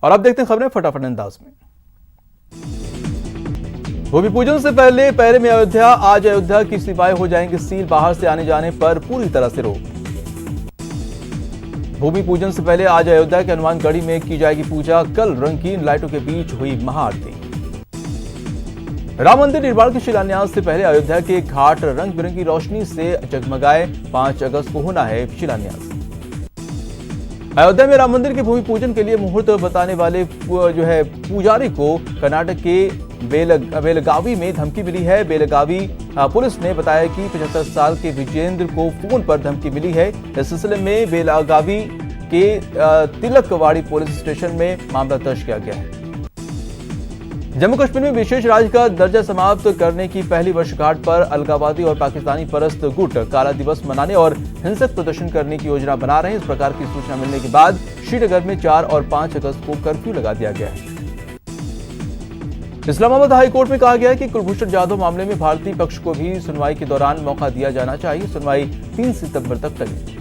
और अब देखते हैं खबरें फटाफट अंदाज में। भूमि पूजन से पहले पहरे में अयोध्या, आज अयोध्या की सीमाएं हो जाएंगी सील, बाहर से आने जाने पर पूरी तरह से रोक। भूमि पूजन से पहले आज अयोध्या के हनुमानगढ़ी में की जाएगी पूजा, कल रंगीन लाइटों के बीच हुई महाआरती। राम मंदिर निर्माण के शिलान्यास से पहले अयोध्या के घाट रंग बिरंगी रोशनी से जगमगाए, 5 अगस्त को होना है शिलान्यास। अयोध्या में राम मंदिर के भूमि पूजन के लिए मुहूर्त बताने वाले पुजारी को कर्नाटक के बेलगावी में धमकी मिली है। बेलगावी पुलिस ने बताया कि 75 साल के विजेंद्र को फोन पर धमकी मिली है। इस सिलसिले में बेलगावी के तिलकवाड़ी पुलिस स्टेशन में मामला दर्ज किया गया है। जम्मू कश्मीर में विशेष राज्य का दर्जा समाप्त करने की पहली वर्षगांठ पर अलगाववादी और पाकिस्तानी परस्त गुट काला दिवस मनाने और हिंसक प्रदर्शन करने की योजना बना रहे हैं। इस प्रकार की सूचना मिलने के बाद श्रीनगर में 4 और 5 अगस्त को कर्फ्यू लगा दिया गया है। इस्लामाबाद हाईकोर्ट में कहा गया है कि कुलभूषण जाधव मामले में भारतीय पक्ष को भी सुनवाई के दौरान मौका दिया जाना चाहिए। सुनवाई 3 सितंबर तक टली।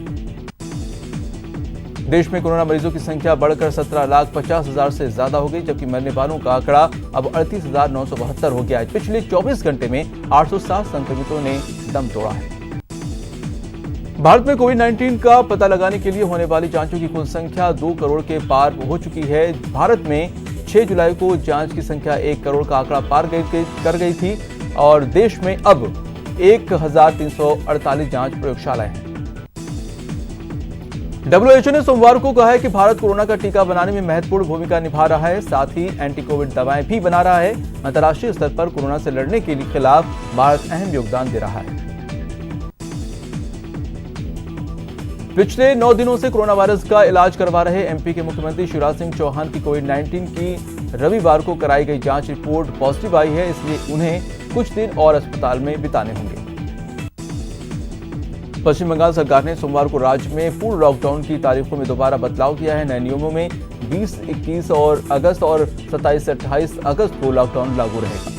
देश में कोरोना मरीजों की संख्या बढ़कर 17,50,000 से ज्यादा हो गई, जबकि मरने वालों का आंकड़ा अब 38,972 हो गया है। पिछले 24 घंटे में 807 संक्रमितों ने दम तोड़ा है। भारत में कोविड-19 का पता लगाने के लिए होने वाली जांचों की कुल संख्या 2 करोड़ के पार हो चुकी है। भारत में 6 जुलाई को जांच की संख्या 1 करोड़ का आंकड़ा पार कर गई थी और देश में अब 1,348 जांच प्रयोगशालाएं हैं। WHO ने सोमवार को कहा है कि भारत कोरोना का टीका बनाने में महत्वपूर्ण भूमिका निभा रहा है, साथ ही एंटी कोविड दवाएं भी बना रहा है। अंतर्राष्ट्रीय स्तर पर कोरोना से लड़ने के खिलाफ भारत अहम योगदान दे रहा है। पिछले 9 दिनों से कोरोना वायरस का इलाज करवा रहे एमपी के मुख्यमंत्री शिवराज सिंह चौहान की कोविड-19 की रविवार को कराई गई जांच रिपोर्ट पॉजिटिव आई है, इसलिए उन्हें कुछ दिन और अस्पताल में बिताने होंगे। पश्चिम बंगाल सरकार ने सोमवार को राज्य में पूर्ण लॉकडाउन की तारीखों में दोबारा बदलाव किया है। नए नियमों में 20, 21 और अगस्त और 27 से 28 अगस्त को लॉकडाउन लागू रहेगा।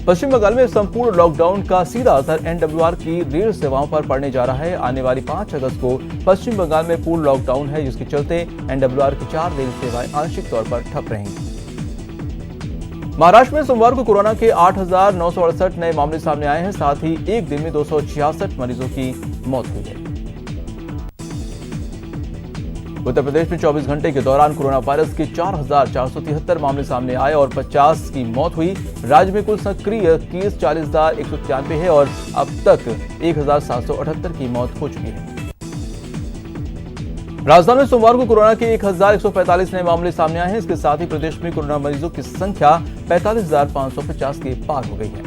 पश्चिम बंगाल में संपूर्ण लॉकडाउन का सीधा असर एनडब्ल्यूआर की रेल सेवाओं पर पड़ने जा रहा है। आने वाली 5 अगस्त को पश्चिम बंगाल में पूर्ण लॉकडाउन है, जिसके चलते एनडब्ल्यूआर की 4 रेल सेवाएं आंशिक तौर पर ठप रहेंगी। महाराष्ट्र में सोमवार को कोरोना के 8,968 नए मामले सामने आए हैं, साथ ही एक दिन में 266 मरीजों की मौत हुई है। उत्तर प्रदेश में 24 घंटे के दौरान कोरोना वायरस के 4,473 मामले सामने आए और 50 की मौत हुई। राज्य में कुल सक्रिय केस 40,193 है और अब तक 1,778 की मौत हो चुकी है। राजधानी में सोमवार को कोरोना के 1,145 नए मामले सामने आए हैं। इसके साथ ही प्रदेश में कोरोना मरीजों की संख्या 45,550 के पार हो गई है।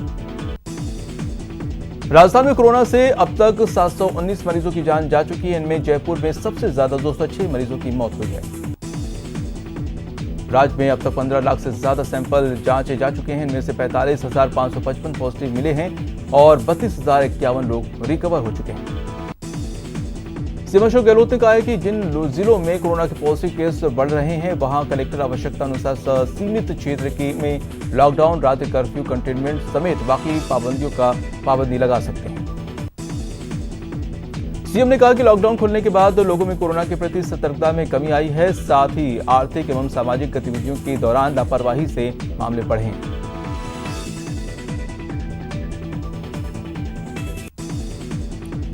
राजस्थान में कोरोना से अब तक 719 मरीजों की जान जा चुकी है। इनमें जयपुर में सबसे ज्यादा 206 मरीजों की मौत हुई है। राज्य में अब तक 15 लाख से ज्यादा सैंपल जांचे जा चुके हैं। इनमें से 45,555 पॉजिटिव मिले हैं और 32,051 लोग रिकवर हो चुके हैं। सीएम अशोक गहलोत ने कहा है कि जिन जिलों में कोरोना के पॉजिटिव केस बढ़ रहे हैं, वहां कलेक्टर आवश्यकता अनुसार सीमित क्षेत्र में लॉकडाउन, रात्रि कर्फ्यू, कंटेनमेंट समेत बाकी पाबंदी लगा सकते हैं। सीएम ने कहा कि लॉकडाउन खुलने के बाद लोगों में कोरोना के प्रति सतर्कता में कमी आई है, साथ ही आर्थिक एवं सामाजिक गतिविधियों के दौरान लापरवाही से मामले बढ़े हैं।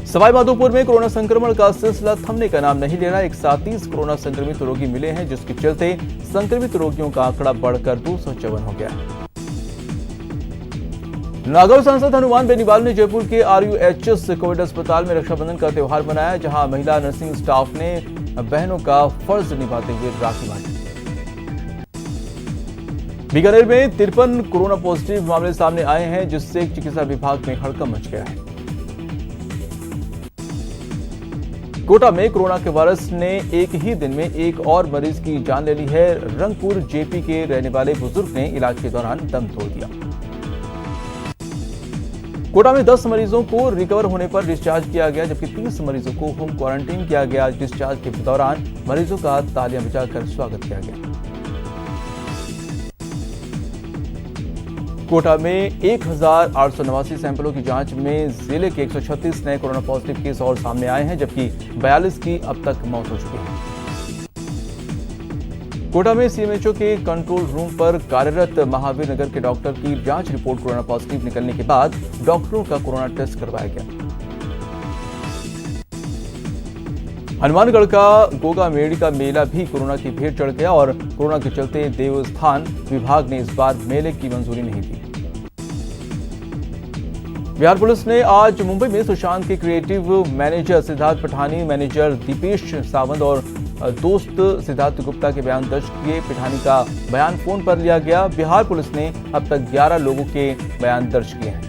सवाईमाधोपुर में कोरोना संक्रमण का सिलसिला थमने का नाम नहीं ले रहा। एक साथ 30 कोरोना संक्रमित रोगी मिले हैं, जिसके चलते संक्रमित रोगियों का आंकड़ा बढ़कर 254 हो गया है। नागौर सांसद हनुमान बेनीवाल ने जयपुर के RUHS कोविड अस्पताल में रक्षाबंधन का त्योहार मनाया, जहां महिला नर्सिंग स्टाफ ने बहनों का फर्ज निभाते हुए राखी बांधी। बीकानेर में 53 कोरोना पॉजिटिव मामले सामने आए हैं, जिससे चिकित्सा विभाग में हड़कंप मच गया है। कोटा में कोरोना के वायरस ने एक ही दिन में एक और मरीज की जान ले ली है। रंगपुर जेपी के रहने वाले बुजुर्ग ने इलाज के दौरान दम तोड़ दिया। कोटा में 10 मरीजों को रिकवर होने पर डिस्चार्ज किया गया, जबकि 30 मरीजों को होम क्वारंटाइन किया गया। डिस्चार्ज के दौरान मरीजों का तालियां बजाकर स्वागत किया गया। कोटा में 1,889 सैंपलों की जांच में जिले के 136 नए कोरोना पॉजिटिव केस और सामने आए हैं, जबकि 42 की अब तक मौत हो चुकी है। कोटा में सीएमएचओ के कंट्रोल रूम पर कार्यरत महावीर नगर के डॉक्टर की जांच रिपोर्ट कोरोना पॉजिटिव निकलने के बाद डॉक्टरों का कोरोना टेस्ट करवाया गया। हनुमानगढ़ का गोगा मेड़ी का मेला भी कोरोना की भेंट चढ़ गया और कोरोना के चलते देवस्थान विभाग ने इस बार मेले की मंजूरी नहीं दी। बिहार पुलिस ने आज मुंबई में सुशांत के creative manager Siddharth Pathani, manager Dipesh Sawant और दोस्त सिद्धार्थ गुप्ता के बयान दर्ज किए। पठानी का बयान फोन पर लिया गया। बिहार पुलिस ने अब तक 11 लोगों के बयान दर्ज किए हैं।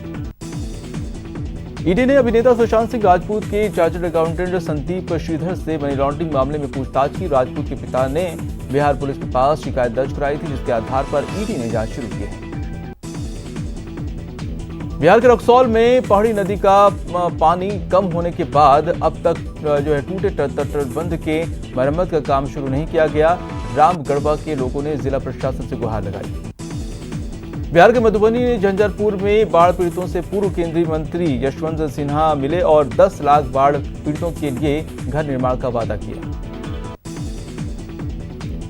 ईडी ने अभिनेता सुशांत सिंह राजपूत के चार्टर्ड अकाउंटेंट संदीप श्रीधर से मनी लॉन्ड्रिंग मामले में पूछताछ की। राजपूत के पिता ने बिहार पुलिस के पास शिकायत दर्ज कराई थी, जिसके आधार पर ईडी ने जांच शुरू की है। बिहार के रक्सौल में पहाड़ी नदी का पानी कम होने के बाद अब तक टूटे तटबंध के मरम्मत का काम शुरू नहीं किया गया। रामगढ़वा के लोगों ने जिला प्रशासन से गुहार लगाई। बिहार के मधुबनी झंझारपुर में बाढ़ पीड़ितों से पूर्व केंद्रीय मंत्री यशवंत सिन्हा मिले और 10 लाख बाढ़ पीड़ितों के लिए घर निर्माण का वादा किया।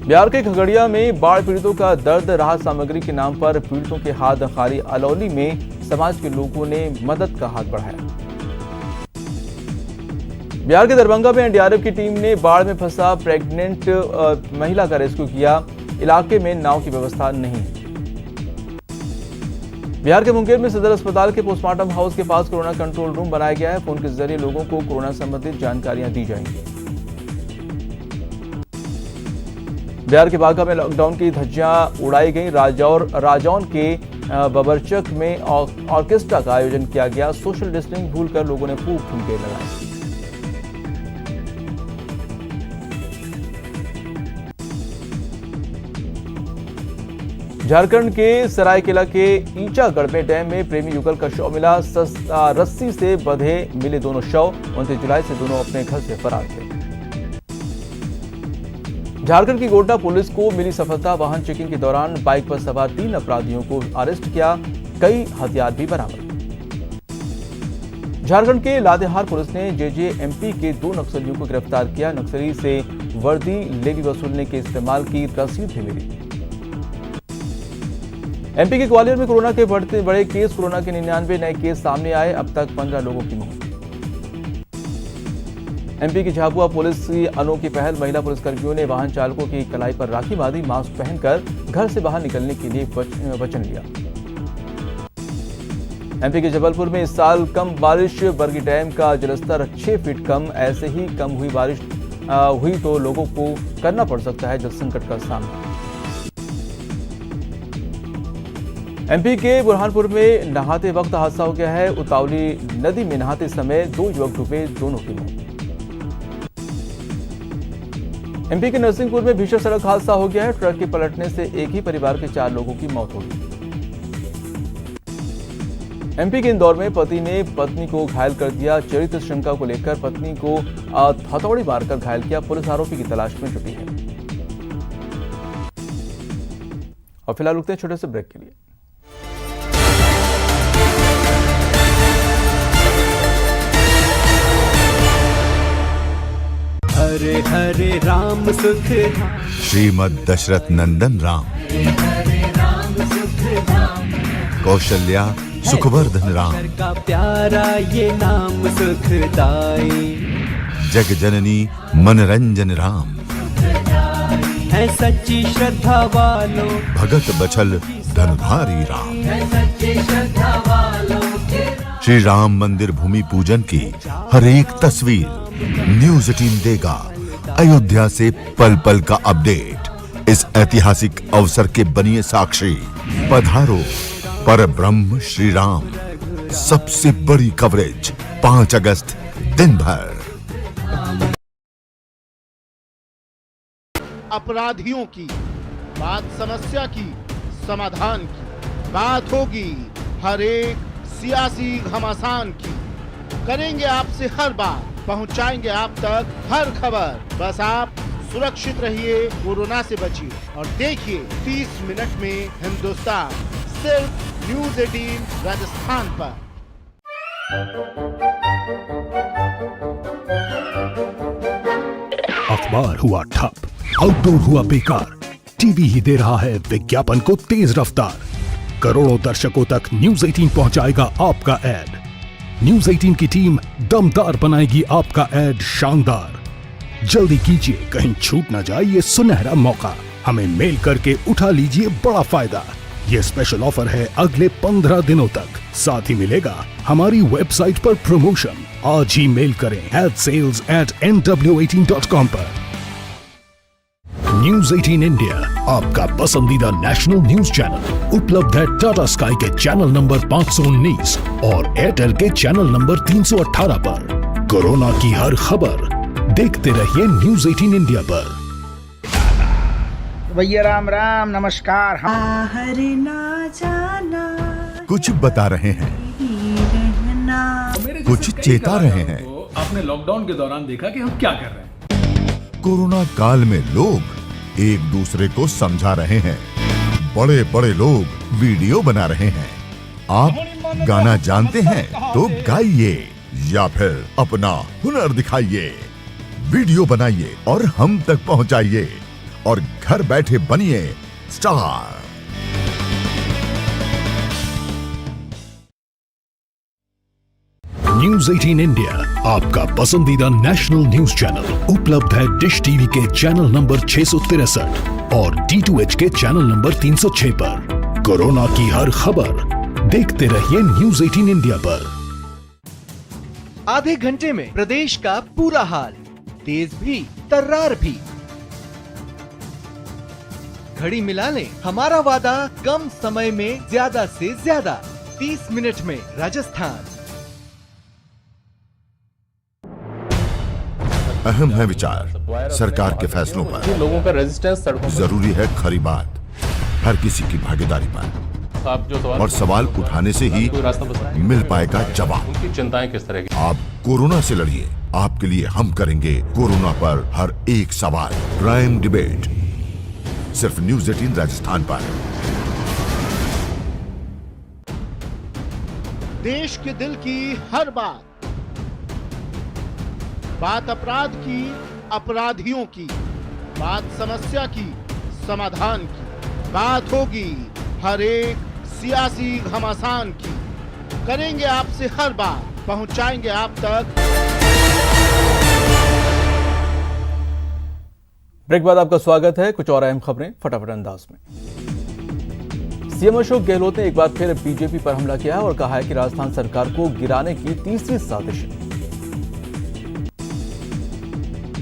बिहार के खगड़िया में बाढ़ पीड़ितों का दर्द, राहत सामग्री के नाम पर पीड़ितों के हाथ खाली। अलौली में समाज के लोगों ने मदद का हाथ बढ़ाया। बिहार के दरभंगा में एनडीआरएफ की टीम ने बाढ़ में फंसा प्रेग्नेंट महिला का रेस्क्यू किया। इलाके में नाव की व्यवस्था नहीं है। बिहार के मुंगेर में सदर अस्पताल के पोस्टमार्टम हाउस के पास कोरोना कंट्रोल रूम बनाया गया है। फोन के जरिए लोगों को कोरोना संबंधित जानकारियां दी जाएंगी। बिहार के बांका में लॉकडाउन की धज्जियां उड़ाई गई। राजौन के बबरचक में ऑर्केस्ट्रा का आयोजन किया गया। सोशल डिस्टेंसिंग भूलकर लोगों ने खूब ठुमके लगाए। झारखंड के सरायकेला के ईचागढ़ में डैम में प्रेमी युगल का शव मिला। रस्सी से बंधे मिले दोनों शव। 29 जुलाई से दोनों अपने घर से फरार थे। झारखंड की गोड्डा पुलिस को मिली सफलता। वाहन चेकिंग के दौरान बाइक पर सवार 3 अपराधियों को अरेस्ट किया। कई हथियार भी बरामद। झारखंड के लातेहार पुलिस ने जेजेएमपी के 2 नक्सलियों को गिरफ्तार किया। नक्सली से वर्दी लेवी वसूलने के इस्तेमाल की रसीद भी मिली। एमपी के ग्वालियर में कोरोना के बढ़ते बड़े केस। कोरोना के 99 नए केस सामने आए। अब तक 15 लोगों की मौत। एमपी की झाबुआ पुलिस की अनोखी पहल। महिला पुलिसकर्मियों ने वाहन चालकों की कलाई पर राखी बांधी। मास्क पहनकर घर से बाहर निकलने के लिए वचन लिया। एमपी के जबलपुर में इस साल कम बारिश। बरगी डैम का जलस्तर 6 फीट कम। ऐसे ही कम हुई बारिश हुई तो लोगों को करना पड़ सकता है जल संकट का सामना। एमपी के बुरहानपुर में नहाते वक्त हादसा हो गया है। उतावली नदी में नहाते समय 2 युवक डूबे, दोनों की मौत। एमपी के नरसिंहपुर में भीषण सड़क हादसा हो गया है। ट्रक के पलटने से एक ही परिवार के 4 लोगों की मौत हो गई। एमपी के इंदौर में पति ने पत्नी को घायल कर दिया। चरित्र शंका को लेकर पत्नी को हथौड़ी मारकर घायल किया। पुलिस आरोपी की तलाश में जुटी है। और फिलहाल रुकते हैं छोटे से ब्रेक के लिए। हरे हरे राम सुख श्रीमद दशरथ नंदन राम, कौशल्या सुखवर्धन राम का प्यारा ये नाम सुखदाई, जग जननी मनरंजन राम, है सच्ची श्रद्धा वालों भगत बछल धनुधारी राम। सच्ची श्रद्धा वालों श्री राम मंदिर भूमि पूजन की हर एक तस्वीर न्यूज 18 देगा। अयोध्या से पल पल का अपडेट। इस ऐतिहासिक अवसर के बनिए साक्षी। पधारो पर ब्रह्म श्री राम। सबसे बड़ी कवरेज 5 अगस्त दिन भर। अपराधियों की बात, समस्या की समाधान की बात होगी। हर एक सियासी घमासान की करेंगे आपसे हर बात, पहुंचाएंगे आप तक हर खबर। बस आप सुरक्षित रहिए, कोरोना से बचिए और देखिए 30 मिनट में हिंदुस्तान, सिर्फ न्यूज 18 राजस्थान पर। अखबार हुआ ठप, आउटडोर हुआ बेकार, टीवी ही दे रहा है विज्ञापन को तेज रफ्तार। करोड़ों दर्शकों तक न्यूज 18 पहुंचाएगा आपका एड। न्यूज 18 की टीम दमदार बनाएगी आपका एड शानदार। जल्दी कीजिए, कहीं छूट ना जाए ये सुनहरा मौका। हमें मेल करके उठा लीजिए बड़ा फायदा। ये स्पेशल ऑफर है अगले 15 दिनों तक। साथ ही मिलेगा हमारी वेबसाइट पर प्रमोशन। आज ही मेल करें adsales@nw18.com पर। न्यूज 18 इंडिया, आपका पसंदीदा नेशनल न्यूज चैनल, उपलब्ध है टाटा स्काई के चैनल नंबर 519 और एयरटेल के चैनल नंबर 318 पर। कोरोना की हर खबर देखते रहिए न्यूज 18 इंडिया पर। भैया राम राम, नमस्कार। बाहर ना जाना, कुछ बता रहे हैं, रहना। कुछ चेता रहे हैं। आपने लॉकडाउन के दौरान देखा कि हम क्या कर रहे हैं। कोरोना काल में लोग एक दूसरे को समझा रहे हैं। बड़े बड़े लोग वीडियो बना रहे हैं। आप गाना जानते हैं तो गाइए या फिर अपना हुनर दिखाइए। वीडियो बनाइए और हम तक पहुंचाइए और घर बैठे बनिए स्टार। न्यूज 18 इंडिया, आपका पसंदीदा नेशनल न्यूज चैनल, उपलब्ध है डिश टीवी के चैनल नंबर 663 और D2H के चैनल नंबर 306 पर। कोरोना की हर खबर देखते रहिए न्यूज 18 इंडिया पर। आधे घंटे में प्रदेश का पूरा हाल, तेज भी तर्रार भी। घड़ी मिला लें हमारा वादा, कम समय में ज्यादा से ज्यादा, 30 मिनट में राजस्थान। अहम है विचार सरकार के फैसलों पर। लोगों का रेजिस्टेंस सड़कों पर। जरूरी है खरी बात, हर किसी की भागीदारी पर। आप जो सवाल और सवाल उठाने से ही कोई रास्ता बताएं। मिल पाएगा जवाब। उनकी चिंताएं किस तरह की। आप कोरोना से लड़िए, आपके लिए हम करेंगे कोरोना पर हर एक सवाल। प्राइम डिबेट सिर्फ न्यूज 18 राजस्थान पर। देश के दिल की हर बात अपराध की, अपराधियों की, बात समस्या की, समाधान की। बात होगी हर एक सियासी घमासान की। करेंगे आपसे हर बात, पहुंचाएंगे आप तक। ब्रेक बाद आपका स्वागत है। कुछ और अहम खबरें फटाफट अंदाज में। सीएम अशोक गहलोत ने एक बार फिर बीजेपी पर हमला किया है और कहा है कि राजस्थान सरकार को गिराने की तीसरी साजिश है।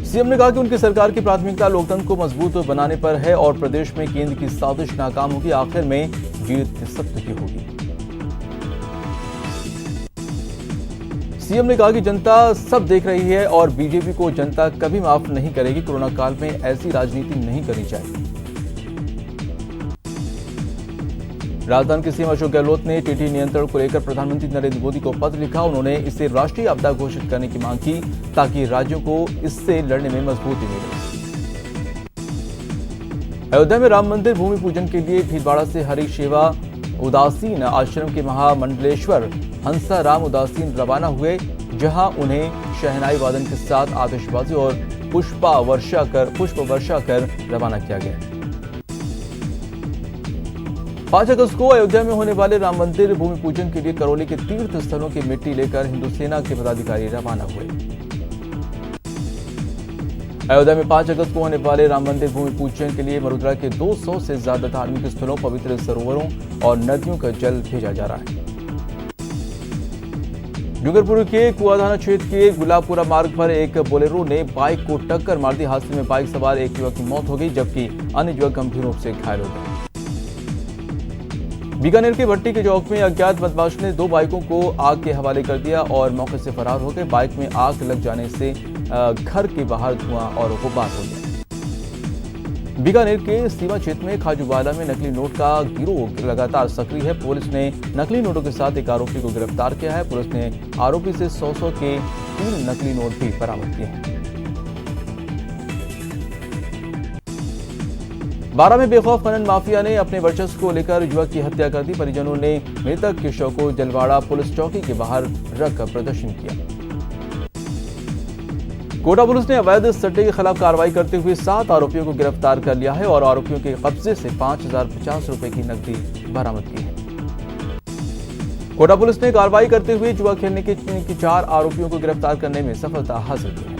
सीएम ने कहा कि उनकी सरकार की प्राथमिकता लोकतंत्र को मजबूत बनाने पर है और प्रदेश में केंद्र की साजिश नाकाम होगी, आखिर में जीत सत्य की होगी। सीएम ने कहा कि जनता सब देख रही है और बीजेपी को जनता कभी माफ नहीं करेगी। कोरोना काल में ऐसी राजनीति नहीं करनी चाहिए। राजधानी के सीएम अशोक गहलोत ने टीटी नियंत्रण को लेकर प्रधानमंत्री नरेंद्र मोदी को पत्र लिखा। उन्होंने इसे राष्ट्रीय आपदा घोषित करने की मांग की ताकि राज्यों को इससे लड़ने में मजबूती मिले। अयोध्या में राम मंदिर भूमि पूजन के लिए भीलवाड़ा से हरि सेवा उदासीन आश्रम के महामंडलेश्वर हंसा राम उदासीन रवाना हुए, जहां उन्हें शहनाई वादन के साथ आतिशबाजी और पुष्प वर्षा कर रवाना किया गया। 5 अगस्त को अयोध्या में होने वाले राम मंदिर भूमि पूजन के लिए करौली के तीर्थ स्थलों की मिट्टी लेकर हिंदू सेना के पदाधिकारी रवाना हुए। अयोध्या में 5 अगस्त को होने वाले राम मंदिर भूमि पूजन के लिए मरुद्रा के 200 से ज्यादा धार्मिक स्थलों, पवित्र सरोवरों और नदियों का जल भेजा जा रहा है। डूंगरपुर के कुआधाना क्षेत्र के गुलाबपुरा मार्ग पर एक बोलेरो ने बाइक को टक्कर मार दी। हादसे में बाइक सवार एक युवक की मौत हो गई, जबकि अन्य युवक गंभीर रूप से घायल हो गए। बीकानेर के भट्टी के चौक में अज्ञात बदमाश ने 2 बाइकों को आग के हवाले कर दिया और मौके से फरार हो गए। बाइक में आग लग जाने से घर के बाहर धुआं और गुबार हो गया। बीकानेर के सीमा क्षेत्र में खाजूवाला में नकली नोट का गिरोह लगातार सक्रिय है। पुलिस ने नकली नोटों के साथ एक आरोपी को गिरफ्तार किया है। पुलिस ने आरोपी से 100 के 3 नकली नोट भी बरामद किए हैं। 12 में बेखौफ खनन माफिया ने अपने वर्चस्व को लेकर युवक की हत्या कर दी। परिजनों ने मृतक के शव को जलवाड़ा पुलिस चौकी के बाहर रखकर प्रदर्शन किया। कोटा पुलिस ने अवैध सट्टे के खिलाफ कार्रवाई करते हुए 7 आरोपियों को गिरफ्तार कर लिया है और आरोपियों के कब्जे से 5050 रुपए की नकदी बरामद की है। कोटा पुलिस ने कार्रवाई करते हुए जुआ खेलने के 4 आरोपियों को गिरफ्तार करने में सफलता हासिल की है।